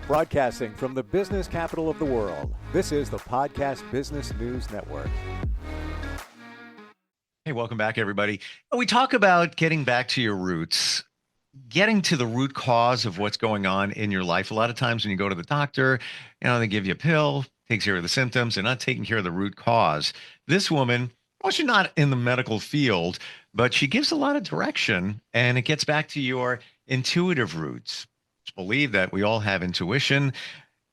Broadcasting from the business capital of the world, this is the Podcast Business News Network. Hey, welcome back, everybody. We talk about getting back to your roots, getting to the root cause of what's going on in your life. A lot of times when you go to the doctor, they give you a pill, takes care of the symptoms. They're not taking care of the root cause. This woman, well, she's not in the medical field, but she gives a lot of direction, and it gets back to your intuitive roots. Just believe that we all have intuition.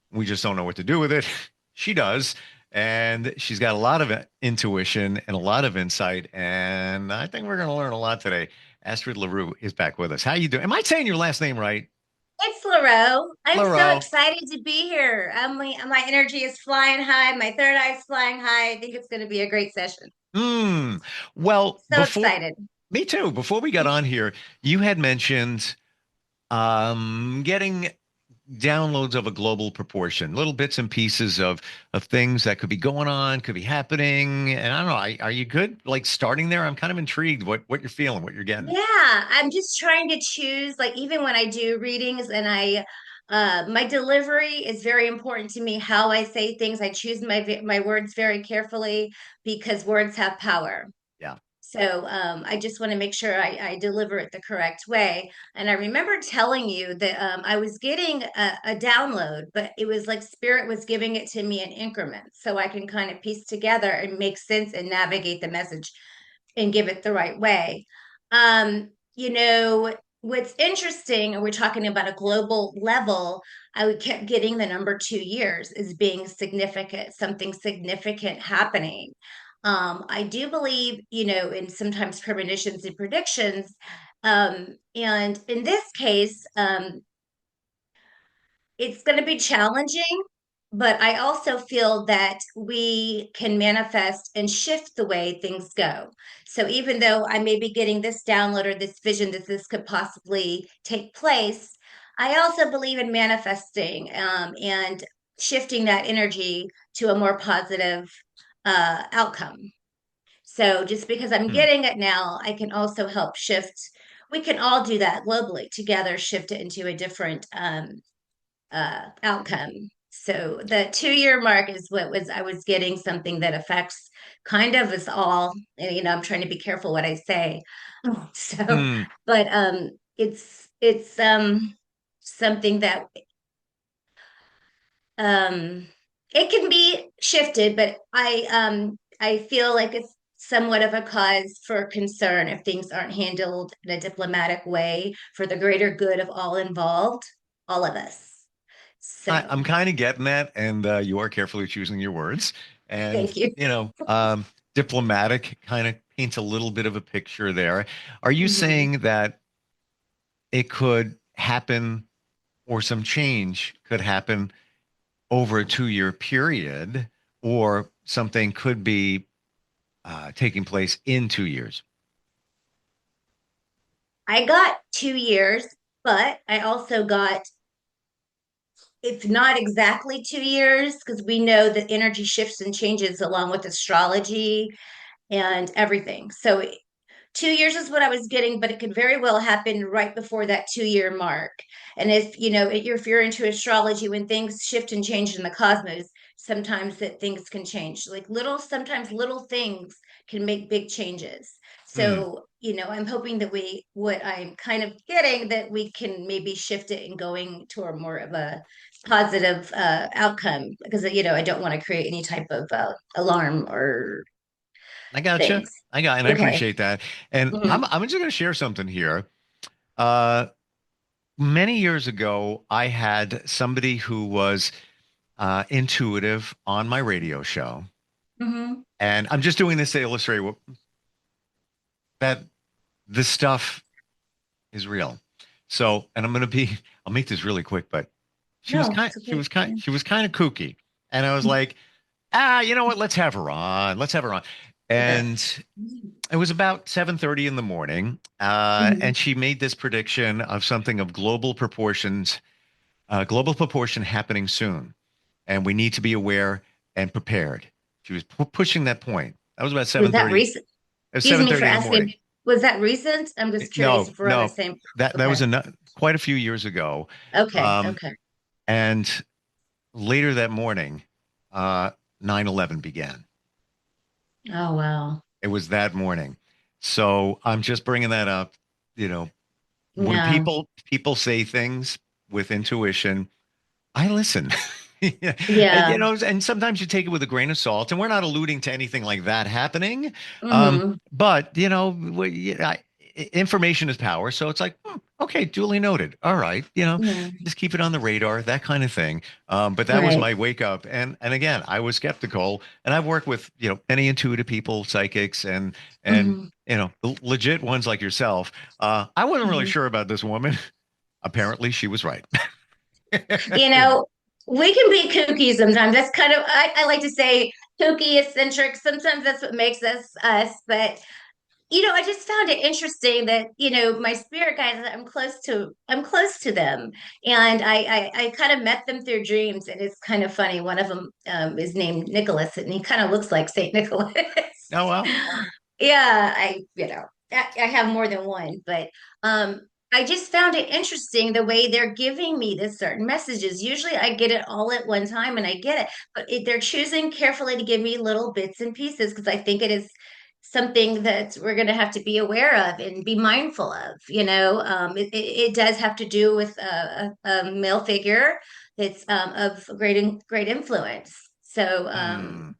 We just don't know what to do with it. She does. And she's got a lot of intuition and a lot of insight. And I think we're going to learn a lot today. Astrid LaRoux is back with us. How you doing? Am I saying your last name right? It's LaRoux. I'm so LaRoux. excited to be here. My energy is flying high. My third eye is flying high. I think it's going to be a great session. Hmm. Well, So excited. me too. Before we got on here, you had mentioned getting downloads of a global proportion, little bits and pieces of things that could be going on, could be happening. And I don't know, are you good like starting there? I'm kind of intrigued what you're feeling, what you're getting. Yeah, I'm just trying to choose, like even when I do readings and my delivery is very important to me, how I say things. I choose my words very carefully because words have power. Yeah. So I just want to make sure I deliver it the correct way. And I remember telling you that I was getting a download, but it was like Spirit was giving it to me in increments. So I can kind of piece together and make sense and navigate the message and give it the right way. What's interesting, and we're talking about a global level, I kept getting the number 2 years as being significant, something significant happening. I do believe, in sometimes premonitions and predictions. And in this case, it's going to be challenging, but I also feel that we can manifest and shift the way things go. So even though I may be getting this download or this vision that this could possibly take place, I also believe in manifesting and shifting that energy to a more positive outcome. So just because I'm Hmm. getting it now, I can also help shift. We can all do that globally together, shift it into a different outcome. So the 2 year mark is what was I was getting something that affects kind of us all. And I'm trying to be careful what I say. So, Hmm. but it's something that um it can be shifted, but I feel like it's somewhat of a cause for concern if things aren't handled in a diplomatic way for the greater good of all involved, all of us. So I'm kind of getting that, and you are carefully choosing your words, and thank you. diplomatic kind of paints a little bit of a picture there. Are you Mhm. saying that it could happen, or some change could happen over a 2 year period, or something could be taking place in 2 years? I got 2 years, but I also got, it's not exactly 2 years because we know that energy shifts and changes along with astrology and everything. So 2 years is what I was getting, but it could very well happen right before that 2 year mark. And if you're into astrology, when things shift and change in the cosmos, sometimes that things can change. Like sometimes little things can make big changes. Hmm. So, I'm hoping that what I'm kind of getting, that we can maybe shift it and going toward more of a positive outcome because, I don't want to create any type of alarm or I gotcha. things. And I Okay. appreciate that. And Mhm. I'm just going to share something here. Uh, Many years ago, I had somebody who was intuitive on my radio show. Mhm. And I'm just doing this to illustrate that this stuff is real. So, and I'll make this really quick, but No, it's okay. Yeah. she was kind of kooky. And I was like, you know what? Let's have her on. Let's have her on. Yeah. And it was about 7:30 in the morning. And Mhm. she made this prediction of something of global proportion happening soon. And we need to be aware and prepared. She was pushing that point. That was about Was that 7:30. It recent? was Excuse me for 7:30 in the asking. morning. Was that recent? I'm just curious No, if we're on the no, same. that Okay. was quite a few years ago. Okay. Um, Okay. And later that morning, 9/11 began. Oh, wow. It was that morning. So I'm just bringing that up. You know, when Yeah. people say things with intuition, I listen. Yeah. And, Yeah. and sometimes you take it with a grain of salt, and we're not alluding to anything like that happening. Hmm. But information is power, so it's like, okay, duly noted. All right, Yeah. just keep it on the radar, that kind of thing. But that was Right. my wake up, and again, I was skeptical, and I've worked with many intuitive people, psychics, and Hmm. legit ones like yourself. I wasn't really Hmm. sure about this woman. Apparently, she was right. You You know. know, we can be kooky sometimes. That's kind of, I like to say kooky, eccentric. Sometimes that's what makes us us. But I just found it interesting that, my spirit guides, I'm close to them. And I kind of met them through dreams. And it's kind of funny. One of them is named Nicholas, and he kind of looks like Saint Nicholas. Oh well. Yeah, I have more than one, but I just found it interesting the way they're giving me the certain messages. Usually I get it all at one time and I get it, but they're choosing carefully to give me little bits and pieces because I think it is something that we're going to have to be aware of and be mindful of. It does have to do with a male figure that's of great influence. Hmm.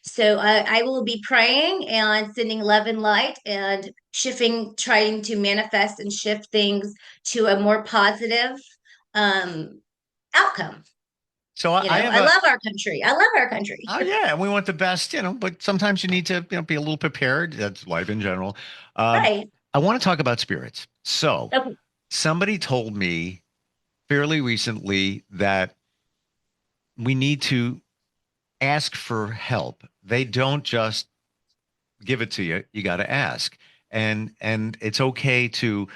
So I will be praying and sending love and light and shifting, trying to manifest and shift things to a more positive um, outcome. So I have I a love our country. I love our country. Oh yeah, we want the best, but sometimes you need to, be a little prepared. That's life in general. Um, Right. I want to talk about spirits. So Okay. somebody told me fairly recently that we need to ask for help. They don't just give it to you. You got to ask. And it's okay to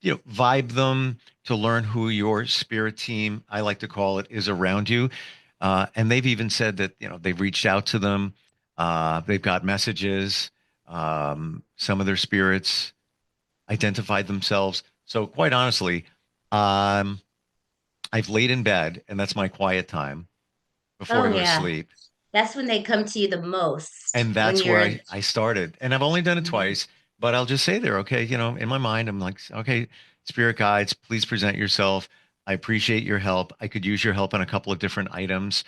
vibe them, to learn who your spirit team, I like to call it, is around you. And they've even said that they've reached out to them. They've got messages. Some of their spirits identified themselves. So quite honestly, um, I've laid in bed, and that's my quiet time before Oh I go to yeah. sleep. That's when they come to you the most. And When that's where you're I started. And I've only done it Mhm. twice, but I'll just say there, okay, in my mind, I'm like, okay, spirit guides, please present yourself. I appreciate your help. I could use your help on a couple of different items.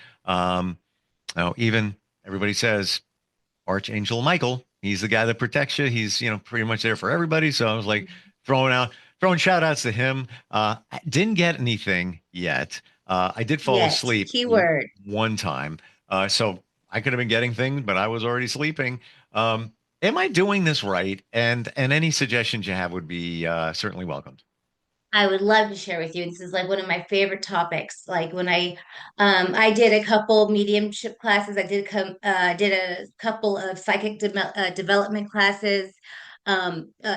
Even everybody says Archangel Michael, he's the guy that protects you. He's, pretty much there for everybody. So I was like throwing shout outs to him. I didn't get anything yet. I did fall Yet, asleep keyword. one time. So I could have been getting things, but I was already sleeping. Um, am I doing this right? And any suggestions you have would be certainly welcomed. I would love to share with you. This is like one of my favorite topics. Like when I did a couple mediumship classes. Did a couple of development classes.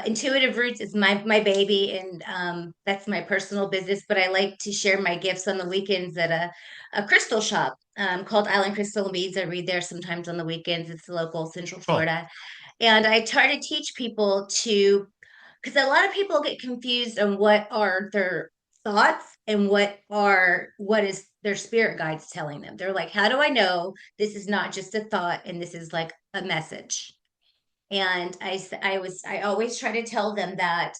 Intuitive Roots is my baby, and that's my personal business. But I like to share my gifts on the weekends at a crystal shop called Island Crystal and Beads. I read there sometimes on the weekends. It's local, Central Cool. Florida, and I try to teach people to because a lot of people get confused on what are their thoughts and what is their spirit guides telling them. They're like, how do I know this is not just a thought and this is like a message? And I always try to tell them that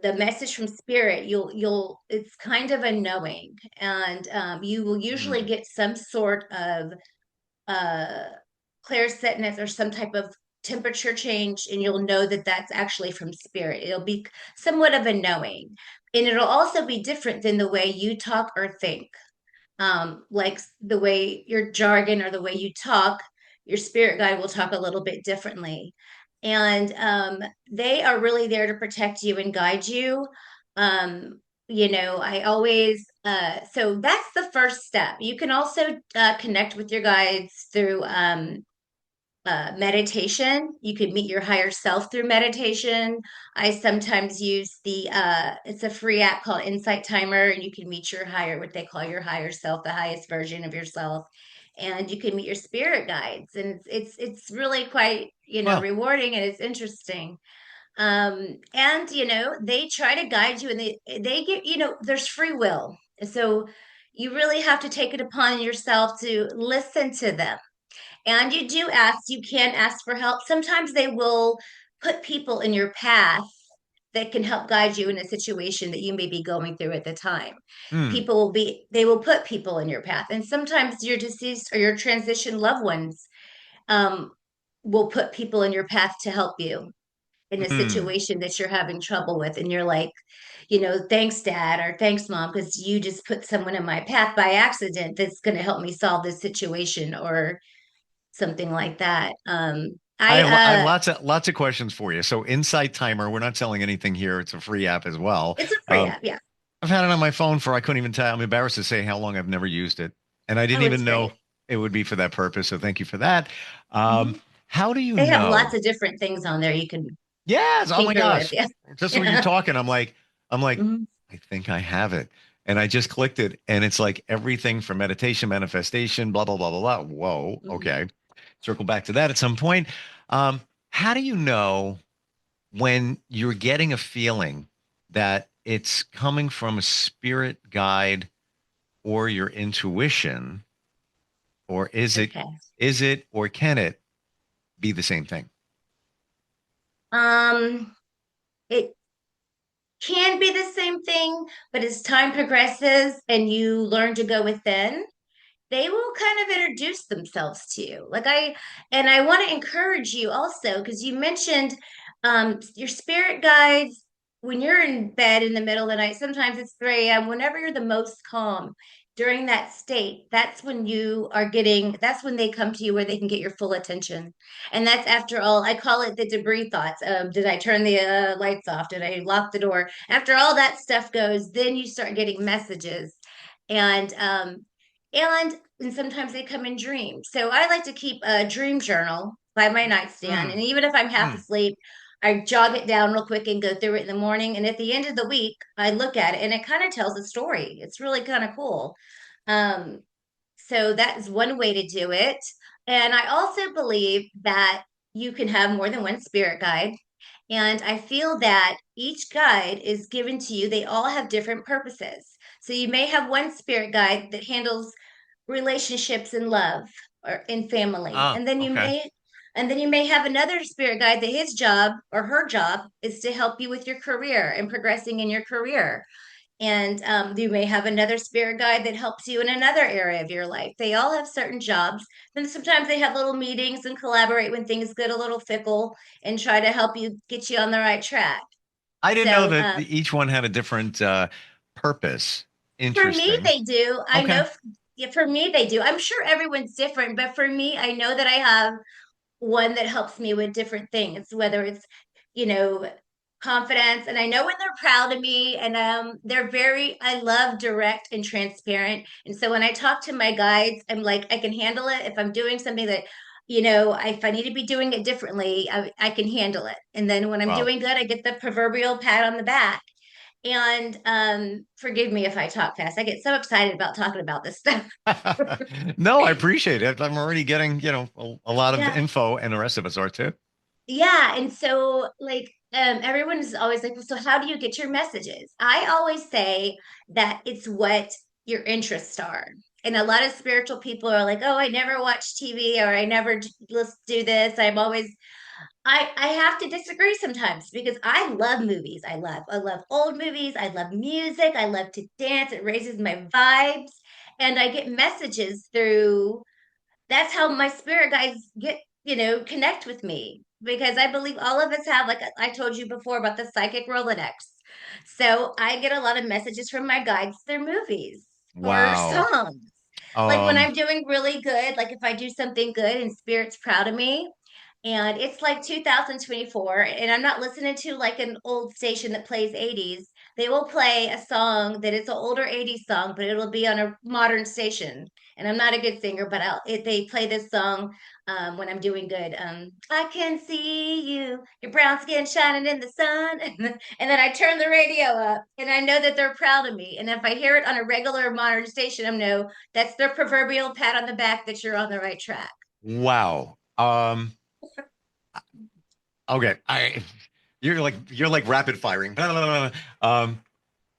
the message from spirit, you'll it's kind of a knowing, and you will usually Hmm. get some sort of uh clairsetness or some type of temperature change, and you'll know that that's actually from spirit. It'll be somewhat of a knowing, and it'll also be different than the way you talk or think. Like the way your jargon or the way you talk, your spirit guide will talk a little bit differently, and they are really there to protect you and guide you. I always so that's the first step. You can also connect with your guides through meditation. You could meet your higher self through meditation. I sometimes use it's a free app called Insight Timer, and you can meet what they call your higher self, the highest version of yourself. And you can meet your spirit guides. And it's really quite, Well, rewarding and it's interesting. And they try to guide you, and they get, there's free will. So you really have to take it upon yourself to listen to them. And you can ask for help. Sometimes they will put people in your path that can help guide you in a situation that you may be going through at the time. Hmm. They will put people in your path. And sometimes your deceased or your transition loved ones um, will put people in your path to help you in a Hmm. situation that you're having trouble with. And you're like, thanks, dad, or thanks, mom, because you just put someone in my path by accident that's going to help me solve this situation or something like that. I have I lots of questions for you. So Insight Timer, we're not selling anything here. It's a free app as well. It's a free Um, app, yeah. I've had it on my phone for I couldn't even tell. I'm embarrassed to say how long I've never used it, and I didn't Oh, it's even know great. it would be for that purpose. So thank you for that. Um, Mhm. how do you They have know? lots of different things on there you can Yes. Oh my tinker with. gosh. Yeah. Just when you're Yeah. talking, I'm like, Mhm. I think I have it. And I just clicked it, and it's like everything from meditation, manifestation, blah, blah, blah, blah, blah. Whoa. Mhm. Okay. Circle back to that at some point. Um, how do you know when you're getting a feeling that it's coming from a spirit guide or your intuition, or Okay. or can it be the same thing? Um, it can be the same thing, but as time progresses and you learn to go within, they will kind of introduce themselves to you. And I want to encourage you also, because you mentioned your spirit guides when you're in bed in the middle of the night. Sometimes it's 3 a.m. Whenever you're the most calm during that state, that's when they come to you where they can get your full attention. And that's, after all, I call it the debris thoughts. Did I turn the lights off? Did I lock the door? After all that stuff goes, then you start getting messages. And and sometimes they come in dreams. So I like to keep a dream journal by my nightstand. And Mm, even if I'm half mm. asleep, I jog it down real quick and go through it in the morning. And at the end of the week, I look at it and it kind of tells a story. It's really kind of cool. Um, so that is one way to do it. And I also believe that you can have more than one spirit guide. And I feel that each guide is given to you, they all have different purposes. So you may have one spirit guide that handles relationships and love or in family. Ah, okay. And then you may have another spirit guide that his job or her job is to help you with your career and progressing in your career. And you may have another spirit guide that helps you in another area of your life. They all have certain jobs. Then sometimes they have little meetings and collaborate when things get a little fickle and try to help you get you on the right track. I didn't know So that each one had a different purpose. for me, Interesting. they do. I know, Okay. yeah, for me, they do. I'm sure everyone's different, but for me, I know that I have one that helps me with different things, whether it's, you know, confidence. And I know when they're proud of me, and I love direct and transparent. And so when I talk to my guides, I'm like, I can handle it. If I'm doing something that, if I need to be doing it differently, I can handle it. And then when I'm Wow. doing good, I get the proverbial pat on the back. And forgive me if I talk fast. I get so excited about talking about this stuff. No, I appreciate it. I'm already getting, a lot of Yeah. info, and the rest of us are too. Yeah, and so everyone is always like, well, so how do you get your messages? I always say that it's what your interests are. And a lot of spiritual people are like, oh, I never watch TV or I never let's do this. I have to disagree sometimes because I love movies. I love old movies. I love music. I love to dance. It raises my vibes. And I get messages through that's how my spirit guides connect with me because I believe all of us have, like I told you before about the psychic Rolodex. So I get a lot of messages from my guides through movies or Wow. songs. Like when Um, I'm doing really good, like if I do something good and spirit's proud of me, and it's like 2024, and I'm not listening to like an old station that plays 80s. They will play a song that is an older 80s song, but it'll be on a modern station. And I'm not a good singer, but they play this song when I'm doing good. I can see you, your brown skin shining in the sun. And then I turn the radio up and I know that they're proud of me. And if I hear it on a regular modern station, I know that's their proverbial pat on the back that you're on the right track. wow. Okay. you're like rapid firing. Blah, blah, blah, blah.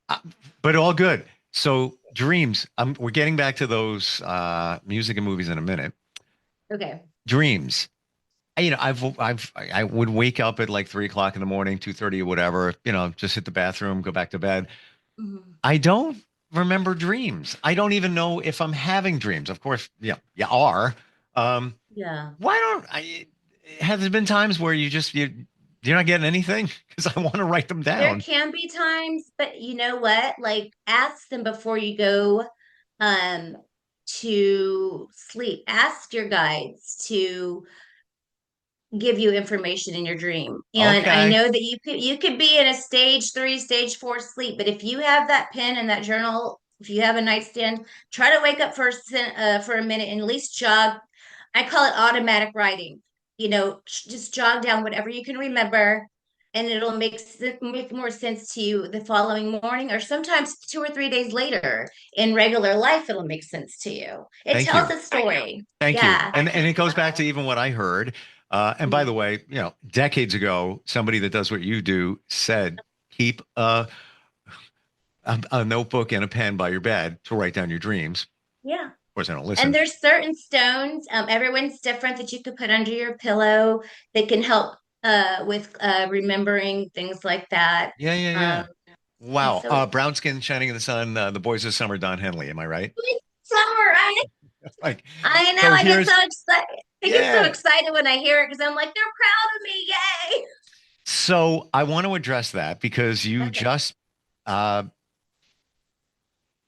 Uh, but all good. So dreams. We're getting back to those music and movies in a minute. Okay. Dreams. I would wake up at like 3 o'clock in the morning, 2:30 or whatever. Just hit the bathroom, go back to bed. Mhm. I don't remember dreams. I don't even know if I'm having dreams. Of course, yeah, you are. Um, Yeah. why don't I? Have there been times where you're not getting anything? Because I want to write them There down. can be times, but you know what? Like ask them before you go um to sleep. Ask your guides to give you information in your dream. And I Okay. know that you could be in a stage 3, stage 4 sleep, but if you have that pen and that journal, if you have a nightstand, try to wake up for a minute and at least jog. I call it automatic writing. Just jog down whatever you can remember, and it'll make more sense to you the following morning, or sometimes 2 or 3 days later in regular life. It'll make sense to you. It Thank tells you. a story. Thank you. Yeah. And it goes back to even what I heard. And by the Mhm. way, decades ago, somebody that does what you do said, keep a notebook and a pen by your bed to write down your dreams. Yeah. Of course, I don't And listen. there's certain stones, everyone's different, that you could put under your pillow that can help with remembering things like that. Yeah, yeah, Um, yeah. and Wow. so Brown skin shining in the sun. The boys of summer. Don Henley. Am I right? summer, Like, I know, so I get here's so excited. I get so yeah. excited when I hear it because I'm like, they're proud of me. Yay. So I want to address that because Okay. uh,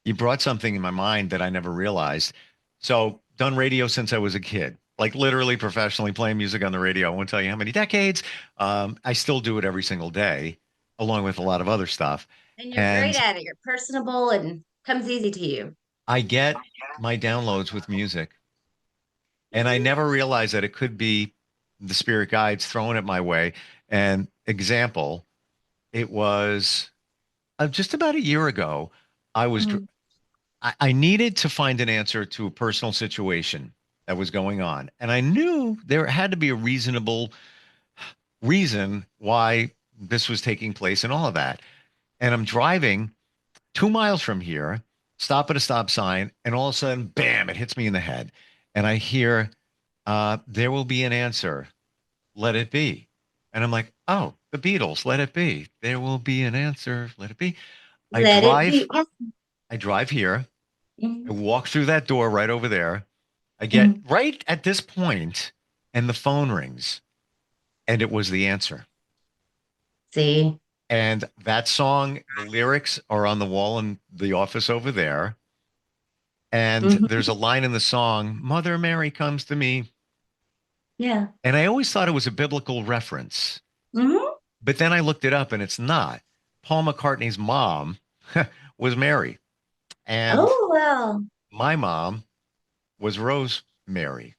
you brought something in my mind that I never realized. So, done radio since I was a kid, like literally professionally playing music on the radio. I won't tell you how many decades. I still do it every single day, along with a lot of other stuff. And you're great And at it. You're personable and comes easy to you. I get my downloads with music, and I Mhm. never realized that it could be the spirit guides throwing it my way. And example, it was just about a year ago. I was Mhm. I needed to find an answer to a personal situation that was going on. And I knew there had to be a reasonable reason why this was taking place and all of that. And I'm driving 2 miles from here, stop at a stop sign, and all of a sudden, bam, it hits me in the head. And I hear, there will be an answer. Let it be. And I'm like, oh, the Beatles, let it be. There will be an answer. Let it be. I Let it drive, be. Yes. I drive here. I Mhm. walk through that door right over there. I get Mhm. right at this point, and the phone rings, and it was the answer. See. And that song, the lyrics are on the wall in the office over there. And Mhm. there's a line in the song, Mother Mary comes to me. Yeah. And I always thought it was a biblical reference. Mhm. But then I looked it up and it's not. Paul McCartney's mom was Mary. And Oh, well. my mom was Rosemary.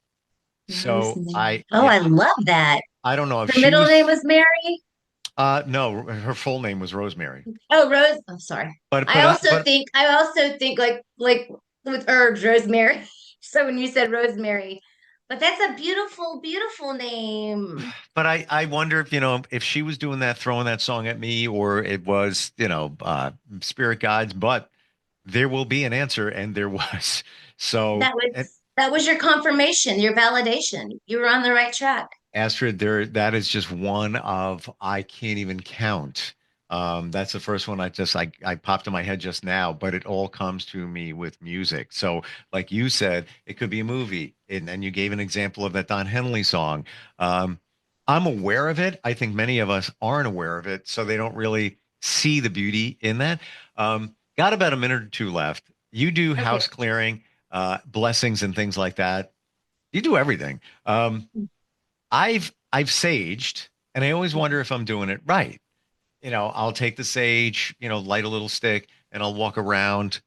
So Rosemary. Oh, I love that. I don't know if Her she middle name was, was Mary. no, her full name was Rosemary. Oh, Rose. I'm sorry. But I but also but think I also think like with herbs, rosemary. So when you said rosemary, but that's a beautiful, beautiful name. but I wonder if if she was doing that, throwing that song at me, or it was spirit guides. But there will be an answer, and there was. So That and was that was your confirmation, your validation. You were on the right track. Astrid, that is just one of I can't even count. That's the first one I popped in my head just now, but it all comes to me with music. So, like you said, it could be a movie, and you gave an example of that Don Henley song. Um, I'm aware of it. I think many of us aren't aware of it, so they don't really see the beauty in that. Got about a minute or two left. You do Okay. house clearing, blessings, and things like that. You do everything. I've saged, and I always wonder if I'm doing it right. I'll take the sage, light a little stick, and I'll walk around.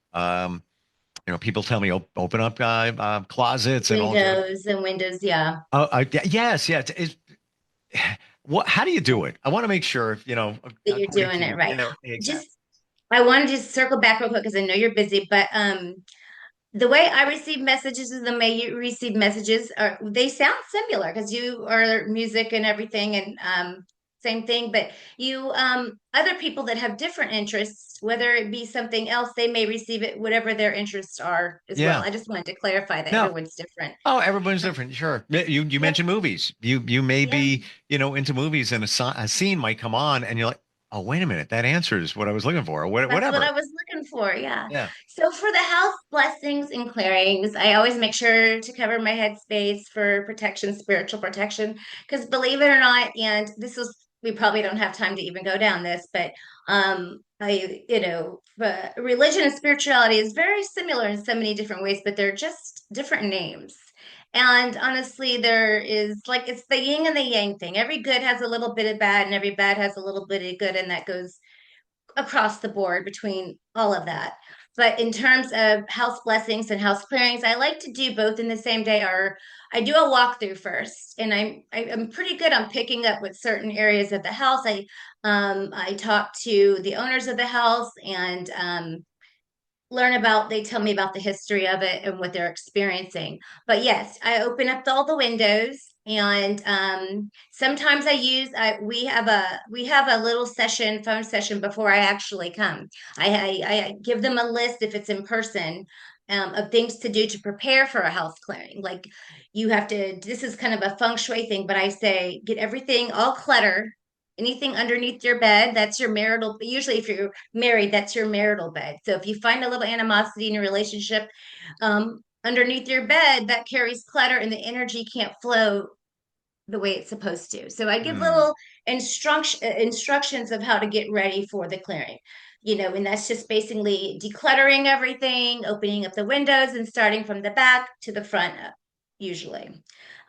People tell me open up closets and all. Windows, yeah. Yes, yeah. What? How do you do it? I want to make sure, That you're according doing to it you. right. Yeah, exactly. Just I want to just circle back real quick because I know you're busy, but the way I receive messages and the way you receive messages are they sound similar because you are music and everything, and same thing, but you other people that have different interests, whether it be something else, they may receive it whatever their interests are as well. Yeah. I just wanted to clarify that No. everyone's different. Oh, everyone's different. Sure. You Yep. mentioned movies. You may Yeah. be, into movies and a scene might come on and you're like, oh, wait a minute, that answers what I was looking for, or That's what I whatever. was looking for. Yeah. Yeah. So for the house blessings and clearings, I always make sure to cover my headspace for protection, spiritual protection. Because believe it or not, and this is, we probably don't have time to even go down this, but religion and spirituality is very similar in so many different ways, but they're just different names. And honestly, there is like it's the yin and the yang thing. Every good has a little bit of bad, and every bad has a little bit of good, and that goes across the board between all of that. But in terms of house blessings and house clearings, I like to do both in the same day. Or I do a walkthrough first, and I'm pretty good on picking up with certain areas of the house. I talk to the owners of the house and learn about they tell me about the history of it and what they're experiencing. But yes, I open up all the windows, and sometimes we have a little phone session before I actually come. I give them a list if it's in person, of things to do to prepare for a house clearing. Like you have to, this is kind of a feng shui thing, but I say get everything all clutter. Anything underneath your bed, that's your marital. Usually, if you're married, that's your marital bed. So if you find a little animosity in your relationship, underneath your bed, that carries clutter and the energy can't flow the way it's supposed to. So I give Hmm. little instructions of how to get ready for the clearing. And that's just basically decluttering everything, opening up the windows, and starting from the back to the front, usually.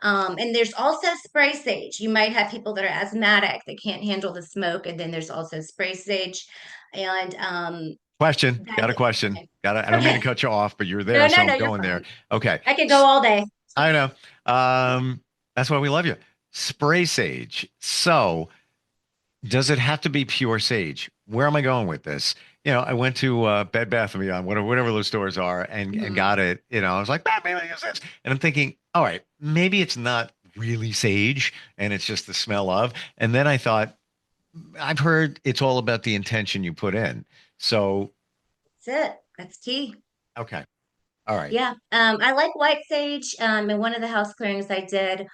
And there's also spray sage. You might have people that are asthmatic that can't handle the smoke, and then there's also spray sage, and Question. that Got a is question. okay. Got I don't mean to Okay. cut you off, but you're No, there, no, so I'm no, you're going there. fine. Okay. I could go all day. I know. That's why we love you. Spray sage. So, does it have to be pure sage? Where am I going with this? I went to Bed Bath and Beyond, whatever those stores are, and Mhm. got it. I was like, "Ah, maybe I use this," and I'm thinking, all right, maybe it's not really sage, and it's just the smell of. And then I thought, I've heard it's all about the intention you put in. So, That's it. That's key. okay, all right. Yeah. I like white sage. In one of the house clearings I did.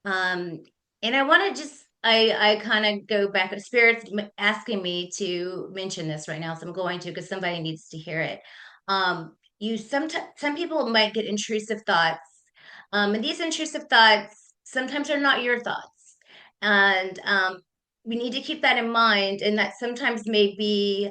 Um, and I want to just, I kind of go back. Spirit's asking me to mention this right now, so I'm going to because somebody needs to hear it. Some people might get intrusive thoughts, and these intrusive thoughts sometimes are not your thoughts, and we need to keep that in mind. And that sometimes may be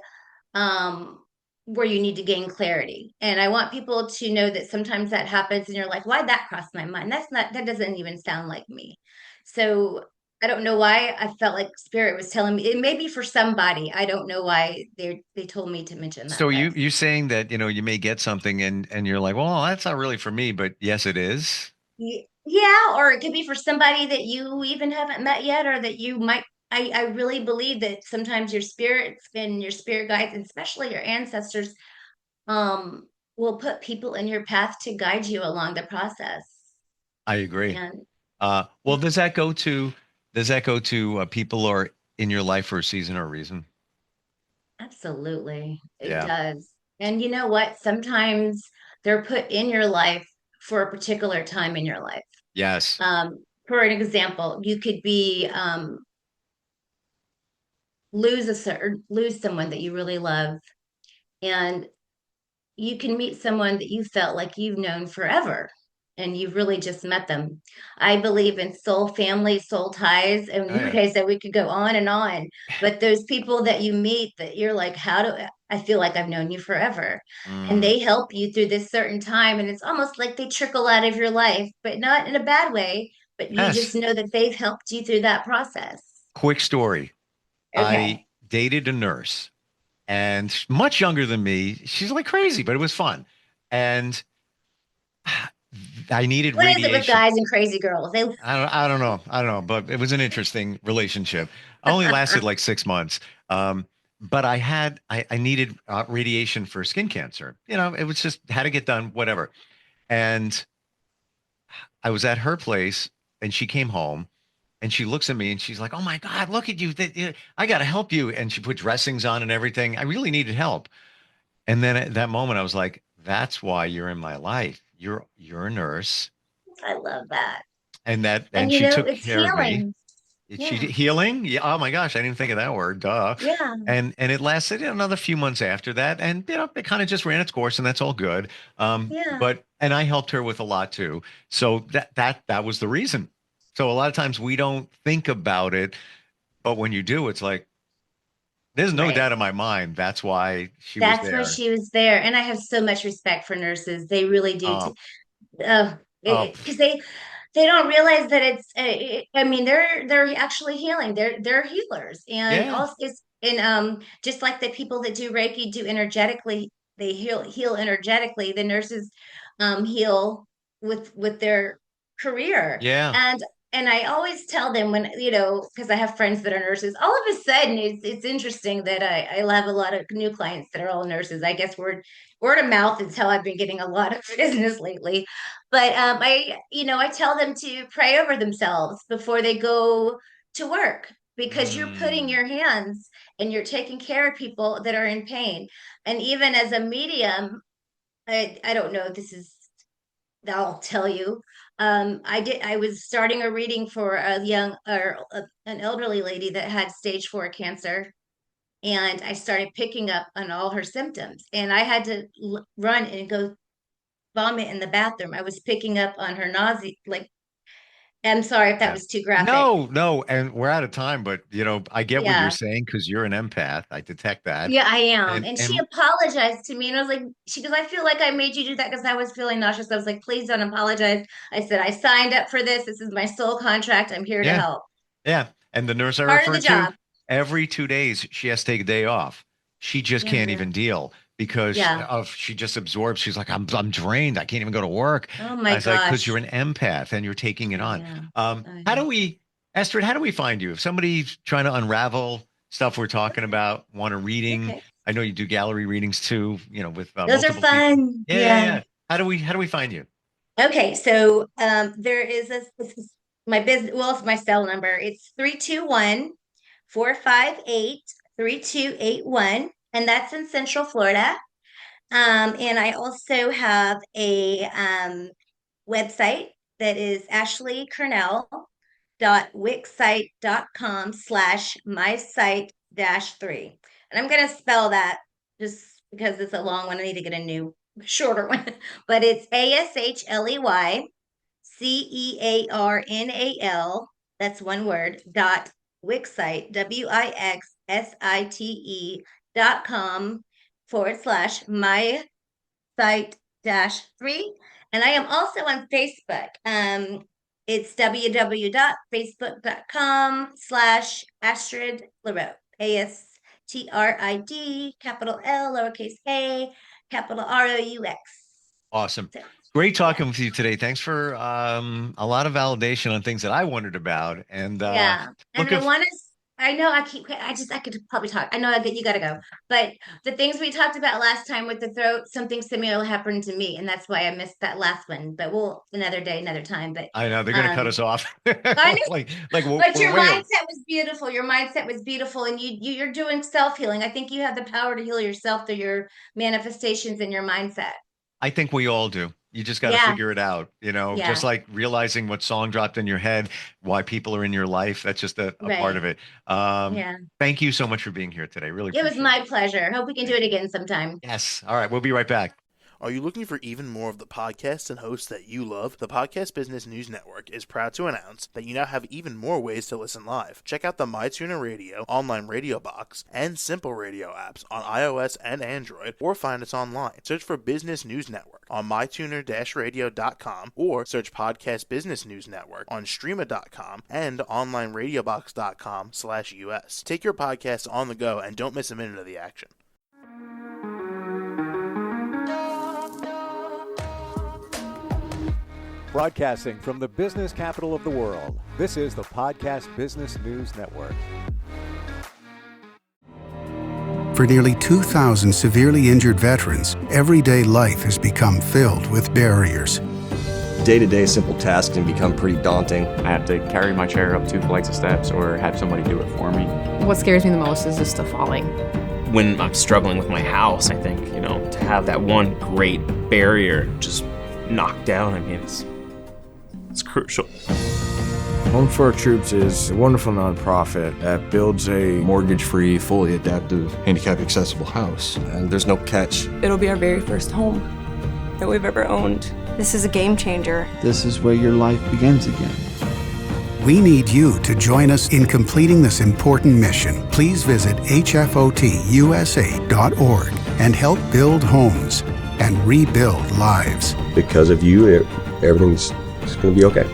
um, where you need to gain clarity. And I want people to know that sometimes that happens and you're like, why'd that cross my mind? That doesn't even sound like me. So I don't know why I felt like spirit was telling me it may be for somebody. I don't know why they told me to mention that, So but you saying that you may get something and you're like, well, that's not really for me, but yes, it is. yeah, or it could be for somebody that you even haven't met yet, or that you might. I really believe that sometimes your spirits and your spirit guides, and especially your ancestors, um, will put people in your path to guide you along the process. I agree. And Well, does that go to people who are in your life for a season or a reason? absolutely, it Yeah. does. And you know what? Sometimes they're put in your life for a particular time in your life. Yes. For an example, you could be lose someone that you really love, and you can meet someone that you felt like you've known forever and you've really just met them. I believe in soul family, soul ties. Oh And yeah. okay, so we could go on and on. But those people that you meet that you're like, how do I feel like I've known you forever? And Mm, they help you through this certain time. And it's almost like they trickle out of your life, but not in a bad way. But you just yes. know that they've helped you through that process. Quick story. I Okay. dated a nurse and much younger than me. She's like crazy, but it was fun. And I needed What is it with radiation. guys and crazy girls? They I don't know. I don't know, but it was an interesting relationship. Only lasted like 6 months. But I needed radiation for skin cancer. It was just had to get done, whatever. And I was at her place and she came home And she looks at me and she's like, "Oh my God, look at you. I got to help you." And she put dressings on and everything. I really needed help. And then at that moment, I was like, "That's why you're in my life. You're a nurse." I love that. And And she took it's care of me. healing. She Yeah. healing? Yeah. Oh my gosh, I didn't think of that word. Duh. Yeah. And it lasted another few months after that, and it kind of just ran its course, and that's all good. Yeah. But and I helped her with a lot too. So that was the reason. So a lot of times we don't think about it, but when you do, it's like there's no Right. doubt in my mind that's why she was That's why there. she was there. And I have so much respect for nurses. They really do. Um, Because they don't realize that I mean, they're actually healing. They're healers, and yeah, also it's and just like the people that do Reiki do energetically, they heal energetically. The nurses heal with their career, yeah, and I always tell them when because I have friends that are nurses. All of a sudden, it's interesting that I have a lot of new clients that are all nurses. I guess word of mouth is how I've been getting a lot of business lately. But I tell them to pray over themselves before they go to work because you're putting mm, your hands and you're taking care of people that are in pain. And even as a medium, I don't know if this is, I'll tell you. I was starting a reading for a an elderly lady that had stage 4 cancer. And I started picking up on all her symptoms. And I had to run and go vomit in the bathroom. I was picking up on her nausea. Like, I'm sorry if that yeah. was too graphic. No, no, and we're out of time, but I get what you're Yeah. saying because you're an empath. I detect that. Yeah, I am. And And she and apologized to me. And I was like, she goes, I feel like I made you do that because I was feeling nauseous. I was like, please don't apologize. I said, I signed up for this. This is my sole contract. I'm here to yeah, help. yeah. And the nurse I Part of the referred to, job. every 2 days she has to take a day off. She just can't Yeah. even deal because Yeah. she just absorbs. She's like, I'm drained. I can't even go to work. Oh my I was like, because you're gosh. an empath and you're taking it I on. know. I How do know. we, Estrid, how do we find you? If somebody's trying to unravel stuff we're talking Okay. about, want a reading, Okay. I know you do gallery readings too, with Those are multiple people. fun. Yeah, yeah, Yeah. yeah. How do we find you? Okay, so there is this is my business, well, it's my cell number. It's 321-458-3281, and that's in Central Florida. And I also have a website that is ashleycornell.wixsite.com/my site -3. And I'm going to spell that just because it's a long one. I need to get a new shorter one, but it's ASHLEYCEARNAL, that's one word, .wixsite, WIXSITE.com/my site -3. And I am also on Facebook. It's www.facebook.com/Astrid LaRoux, ASTRID, capital L, lowercase a, capital ROUX. Awesome. So, Great yeah. talking with you today. Thanks for a lot of validation on things that I wondered about. And Yeah. And look I if want to, I know I could probably talk. I know you got to go. But the things we talked about last time with the throat, something similar happened to me. And that's why I missed that last one. But we'll, another day, another time. But, I know they're going to cut um, us off. I know, Like but we're your way. mindset was beautiful. Your mindset was beautiful. And you're doing self healing. I think you have the power to heal yourself through your manifestations and your mindset. I think we all do. You just got to Yeah. figure it out, just Yeah. like realizing what song dropped in your head, why people are in your life. That's just a part of Right. it. Um, Yeah. Thank you so much for being here today. Really It was appreciate it. my pleasure. Hope we can do Thank it you. again sometime. Yes. All right. We'll be right back. Are you looking for even more of the podcasts and hosts that you love? The Podcast Business News Network is proud to announce that you now have even more ways to listen live. Check out the MyTuner Radio, online radio box, and Simple Radio apps on iOS and Android, or find us online. Search for Business News Network on mytuner-radio.com, or search Podcast Business News Network on streama.com and onlineradiobox.com/US. Take your podcast on the go and don't miss a minute of the action. Broadcasting from the business capital of the world, this is the Podcast Business News Network. For nearly 2,000 severely injured veterans, everyday life has become filled with barriers. day-to-day simple tasks can become pretty daunting. I have to carry my chair up 2 flights of steps or have somebody do it for me. What scares me the most is just the falling. When I'm struggling with my house, I think, to have that one great barrier just knocked down, it's crucial. Home for Our Troops is a wonderful nonprofit that builds a Mortgage-free, fully adaptive, handicap-accessible house. And there's no catch. It'll be our very first home that we've ever owned. This is a game changer. This is where your life begins again. We need you to join us in completing this important mission. Please visit hfotusa.org and help build homes and rebuild lives. Because of you, everything's going to be okay.